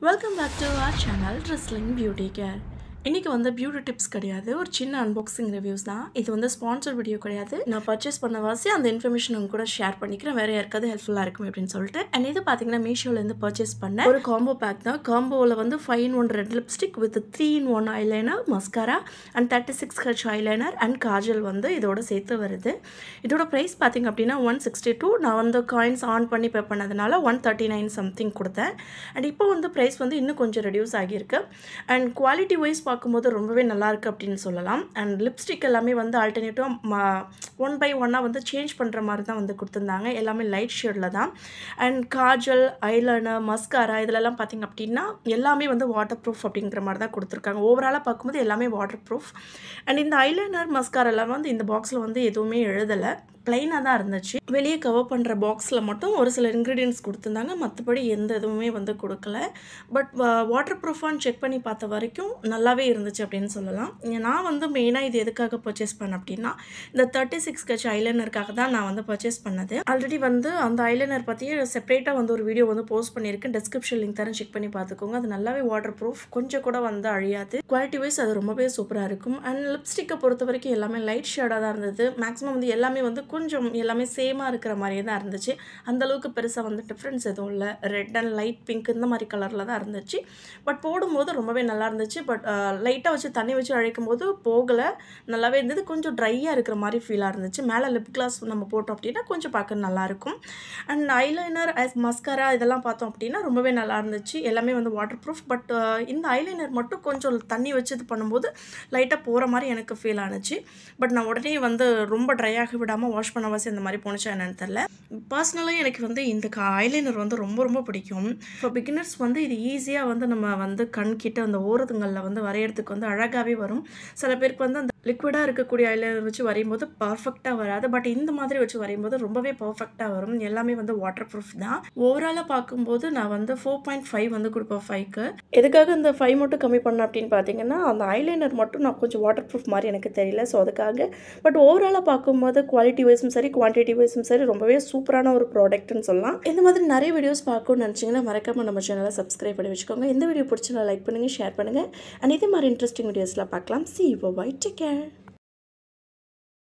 Welcome back to our channel Wrestling Beauty Care. இன்னைக்கு வந்து beauty tips கிடையாது, ஒரு சின்ன அன்பாக்சிங் ரிவ்யூஸ் தான். இது வந்து ஸ்பான்சர் வீடியோ கிடையாது. நான் பர்ச்சேஸ் பண்ண வாசி அந்த இன்ஃபர்மேஷன் உங்க கூட ஷேர் பண்ணிக்கிறேன், வேற யாருக்காவது ஹெல்ப்ஃபுல்லாக இருக்கும் அப்படின்னு சொல்லிட்டு. அண்ட் இது பார்த்தீங்கன்னா மீஷோலேருந்து பர்ச்சேஸ் பண்ண ஒரு காம்போ பேக் தான். காம்போவில் வந்து 5-in-1 red lipstick with 3-in-1 eyeliner, mascara and 36H eyeliner and Kajal வந்து இதோட சேர்த்து வருது. இதோட ப்ரைஸ் பார்த்தீங்க அப்படின்னா 162. நான் வந்து காயின்ஸ் ஆன் பண்ணி பே பண்ணதுனால 139 சம்திங் கொடுத்தேன். அண்ட் இப்போ வந்து ப்ரைஸ் வந்து இன்னும் கொஞ்சம் ரெடியூஸ் ஆகியிருக்கு. அண்ட் குவாலிட்டி வைஸ் பார்க்கும்போது ரொம்பவே நல்லா இருக்குது அப்படின்னு சொல்லலாம். அண்ட் லிப்ஸ்டிக் எல்லாமே வந்து ஆல்டர்னேட்டிவாக 1/1 வந்து சேஞ்ச் பண்ணுற மாதிரி தான் வந்து கொடுத்துருந்தாங்க. எல்லாமே லைட் ஷேடில் தான். அண்ட் காஜல், ஐலைனர், மஸ்காரா இதிலெல்லாம் பார்த்திங்க அப்படின்னா எல்லாமே வந்து வாட்டர் ப்ரூஃப் அப்படிங்கிற மாதிரி தான் கொடுத்துருக்காங்க. ஓவராலாக பார்க்கும்போது எல்லாமே வாட்டர் ப்ரூஃப். அண்ட் இந்த ஐலைனர், மஸ்காரா எல்லாம் வந்து இந்த பாக்ஸில் வந்து எதுவுமே எழுதலை, ப்ளைனாக தான் இருந்துச்சு. வெளியே கவர் பண்ணுற பாக்ஸில் மட்டும் ஒரு சில இன்க்ரீடியன்ட்ஸ் கொடுத்துருந்தாங்க, மற்றபடி எந்த இதுவுமே வந்து கொடுக்கல. பட் வாட்டர் ப்ரூஃபான்னு செக் பண்ணி பார்த்த வரைக்கும் நல்லாவே இருந்துச்சு அப்படின்னு சொல்லலாம். நான் வந்து மெயினாக இது எதுக்காக பர்ச்சேஸ் பண்ணேன் அப்படின்னா, இந்த 36H ஐலைனருக்காக தான் நான் வந்து பர்ச்சேஸ் பண்ணது. ஆல்ரெடி வந்து அந்த ஐலைனர் பற்றி செப்பரேட்டாக வந்து ஒரு வீடியோ வந்து போஸ்ட் பண்ணியிருக்கேன், டிஸ்கிரிப்ஷன் லிங்க் தரேன், செக் பண்ணி பார்த்துக்கோங்க. அது நல்லாவே வாட்டர் ப்ரூஃப், கொஞ்சம் கூட வந்து அழியாது. குவாலிட்டி வைஸ் அது ரொம்பவே சூப்பராக இருக்கும். அண்ட் லிப்ஸ்டிக்கை பொறுத்த வரைக்கும் எல்லாமே லைட் ஷேடாக தான் இருந்தது. மேக்ஸிமம் வந்து எல்லாமே வந்து கொஞ்சம் எல்லாமே சேமாக இருக்கிற மாதிரியே தான் இருந்துச்சு. அந்தளவுக்கு பெருசாக வந்து டிஃப்ரென்ஸ் எதுவும் இல்லை. ரெட் அண்ட் லைட் பிங்க் இந்த மாதிரி கலரில் தான் இருந்துச்சு. பட் போடும்போது ரொம்பவே நல்லா இருந்துச்சு. பட் லைட்டாக வச்சு தண்ணி வச்சு அழைக்கும் போது போகலை, நல்லாவே இருந்தது. கொஞ்சம் ட்ரையாக இருக்கிற மாதிரி ஃபீலாக இருந்துச்சு. மேலே லிப் கிளாஸ் நம்ம போட்டோம் அப்படின்னா கொஞ்சம் பார்க்க நல்லாயிருக்கும். அண்ட் ஐலைனர், மஸ்காரா இதெல்லாம் பார்த்தோம் அப்படின்னா ரொம்பவே நல்லா இருந்துச்சு. எல்லாமே வந்து வாட்டர் ப்ரூஃப். பட் இந்த ஐலைனர் மட்டும் கொஞ்சம் தண்ணி வச்சு இது பண்ணும்போது லைட்டாக போகிற மாதிரி எனக்கு ஃபீல் ஆனிச்சு. பட் நான் உடனே வந்து ரொம்ப ட்ரையாக விடாமல் வாஷ் பண்ண இந்த மாதிரி போணுச்சா என்னன்னு தெரியல. பர்சனலாக எனக்கு வந்து இந்த ஐலைனர் வந்து ரொம்ப ரொம்ப பிடிக்கும். இப்போ பிகினர்ஸ் வந்து இது ஈஸியாக வந்து நம்ம வந்து கண்கிட்ட அந்த ஓரத்துங்களில் வந்து வரைகிறதுக்கு வந்து அழகாகவே வரும். சில பேருக்கு வந்து அந்த லிக்விடாக இருக்கக்கூடிய ஐலைனர் வச்சு வரையும்போது பர்ஃபெக்டாக வராது. பட் இந்த மாதிரி வச்சு வரையும்போது ரொம்பவே பர்ஃபெக்டாக வரும். எல்லாமே வந்து வாட்டர் ப்ரூஃப் தான். ஓவராலாக பார்க்கும்போது நான் வந்து 4.5 வந்து கொடுப்பேன் 5க்கு. எதுக்காக இந்த 5 மட்டும் கம்மி பண்ணேன் அப்படின்னு பார்த்தீங்கன்னா, அந்த ஐலைனர் மட்டும் நான் கொஞ்சம் வாட்டர் ப்ரூஃப் மாதிரி எனக்கு தெரியல, ஸோ அதுக்காக. பட் ஓவராலாக பார்க்கும்போது குவாலிட்டி வைஸும் சரி, குவான்டிட்டி வைஸும் சரி ரொம்பவே சூப்பரான ஒரு ப்ராடக்ட்னு சொல்லலாம். இந்த மாதிரி நிறைய வீடியோஸ் பார்க்கணும்னு நினச்சிங்கன்னா மறக்காமல் நம்ம சேனலை சப்ஸ்கிரைப் பண்ணி வச்சுக்கோங்க. இந்த வீடியோ பிடிச்சா லைக் பண்ணுங்கள், ஷேர் பண்ணுங்கள். அண்ட் இதே மாதிரி இன்ட்ரெஸ்டிங் வீடியோஸ்லாம் பார்க்கலாம். See you, bye, take care.